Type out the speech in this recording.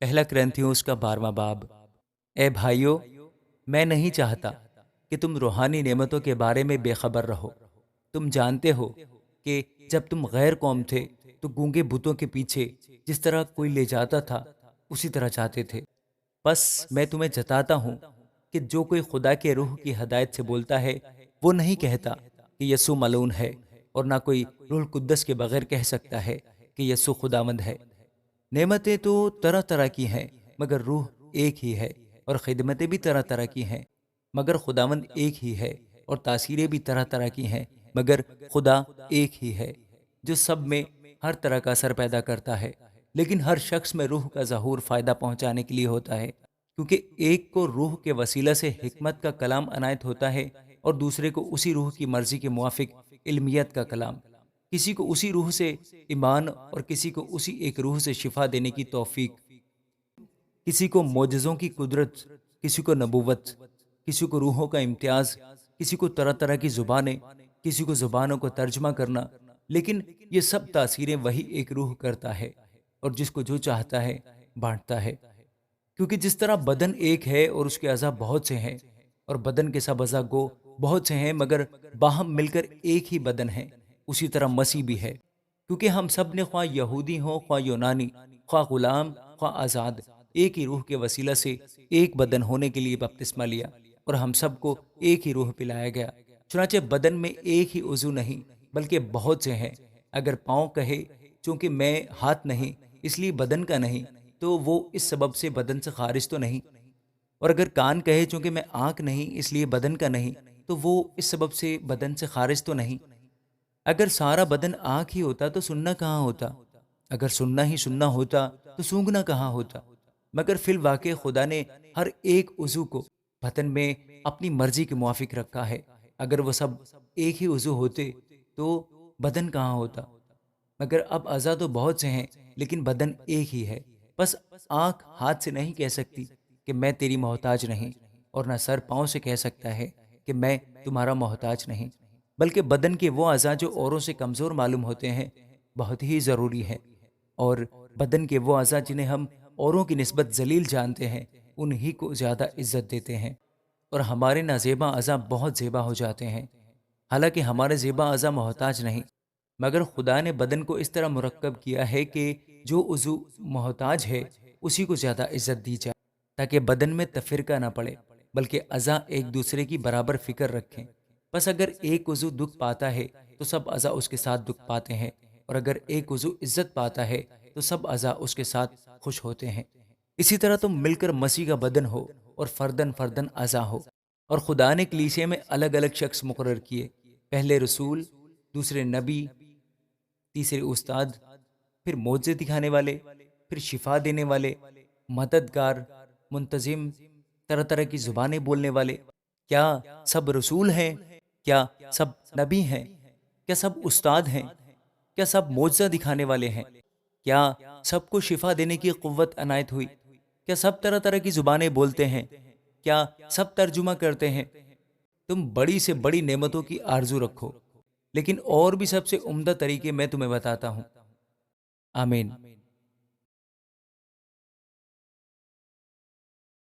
पहला करंथियों का 12वां बाब। ए भाइयों, मैं नहीं चाहता कि तुम रूहानी नेमतों के बारे में बेखबर रहो। तुम जानते हो कि जब तुम गैर कौम थे तो गूंगे बुतों के पीछे जिस तरह कोई ले जाता था उसी तरह जाते थे। बस मैं तुम्हें जताता हूँ कि जो कोई खुदा के रूह की हदायत से बोलता है वो नहीं कहता कि यस्सु मलून है, और ना कोई रूह कुद्दस के बगैर कह सकता है कि यस्सु खुदावंद है। नेमतें तो तरह तरह की हैं, मगर रूह एक ही है, और खिदमतें भी तरह तरह की हैं, मगर खुदावंद एक ही है। और तासीरें भी तरह तरह की हैं, मगर खुदा एक ही है, जो सब में हर तरह का असर पैदा करता है। लेकिन हर शख्स में रूह का ज़हूर फ़ायदा पहुंचाने के लिए होता है, क्योंकि एक को रूह के वसीला से हिकमत का कलाम अनायत होता है, और दूसरे को उसी रूह की मर्जी के मुआफिक इल्मियत का कलाम। किसी को उसी रूह से ईमान, और किसी को उसी एक रूह से शिफा देने की तौफीक, किसी को मोजज़ों की कुदरत, किसी को नबूवत, किसी को रूहों का इम्तियाज, किसी को तरह तरह की ज़ुबानें, किसी को ज़ुबानों को तर्जमा करना। लेकिन ये सब तासीरें वही एक रूह करता है, और जिसको जो चाहता है बांटता है। क्योंकि जिस तरह बदन एक है और उसके अज़ा बहुत से हैं, और बदन के सब अज़ा गो बहुत से हैं मगर बाहम मिलकर एक ही बदन है, उसी तरह मसीह भी है। क्योंकि हम सब ने ख्वाह यहूदी हों ख्वाह यूनानी, ख्वाह गुलाम ख्वाह आज़ाद, एक ही रूह के वसीला से एक बदन होने के लिए बपतिस्मा लिया, और हम सबको एक ही रूह पिलाया गया। चुनाचे बदन में एक ही उज़ू नहीं बल्कि बहुत से हैं। अगर पाँव कहे चूंकि मैं हाथ नहीं इसलिए बदन का नहीं, तो वो इस सबब से बदन से खारिज तो नहीं। और अगर कान कहे चूंकि मैं आंख नहीं इसलिए बदन का नहीं, तो वो इस सबब से बदन से खारिज तो नहीं। अगर सारा बदन आंख ही होता तो सुनना कहाँ होता? अगर सुनना ही सुनना होता तो सूंघना कहाँ होता? मगर फिल वाक़े खुदा ने हर एक उज़ू को बदन में अपनी मर्जी के मुआफिक रखा है। अगर वो सब एक ही उज़ू होते तो बदन कहाँ होता? मगर अब अज़ा तो बहुत से हैं, लेकिन बदन एक ही है। बस आँख हाथ से नहीं कह सकती कि मैं तेरी मोहताज नहीं, और ना सर पाँव से कह सकता है कि मैं तुम्हारा मोहताज नहीं। बल्कि बदन के वो अज़ा जो औरों से कमज़ोर मालूम होते हैं, बहुत ही ज़रूरी है। और बदन के वो अज़ा जिन्हें हम औरों की निस्बत ज़लील जानते हैं, उन्हीं को ज़्यादा इज़्ज़त देते हैं। और हमारे नाज़ेबा अज़ा बहुत ज़ेबा हो जाते हैं। हालांकि हमारे ज़ेबा अज़ा मोहताज नहीं, मगर खुदा ने बदन को इस तरह मुरक्कब किया है कि जो उज़ू मोहताज है उसी को ज़्यादा इज़्ज़त दी जाए, ताकि बदन में तफ़रीक़ा ना पड़े, बल्कि अज़ा एक दूसरे की बराबर फ़िक्र रखें। बस अगर एक उज़ू दुख पाता है तो सब अज़ा उसके साथ दुख पाते हैं, और अगर एक उज़ू इज़्ज़त पाता है तो सब अज़ा उसके साथ खुश होते हैं। इसी तरह तुम मिलकर मसीह का बदन हो, और फर्दन फर्दन अज़ा हो। और खुदा ने कलीसिया में अलग अलग शख्स मुकर्रर किए, पहले रसूल, दूसरे नबी, तीसरे उस्ताद, फिर मोज़े दिखाने वाले, फिर शिफा देने वाले, मददगार, मुंतजिम, तरह तरह की जुबानें बोलने वाले। क्या सब रसूल हैं? क्या सब नबी हैं? क्या सब उस्ताद हैं? क्या सब मोज़ा दिखाने वाले हैं? क्या सबको शिफा देने की कुव्वत अनायत हुई? क्या सब तरह तरह की जुबानें बोलते हैं? क्या सब तर्जुमा करते हैं? तुम बड़ी से बड़ी नेमतों की आरजू रखो, लेकिन और भी सबसे उम्दा तरीके मैं तुम्हें बताता हूँ। आमीन।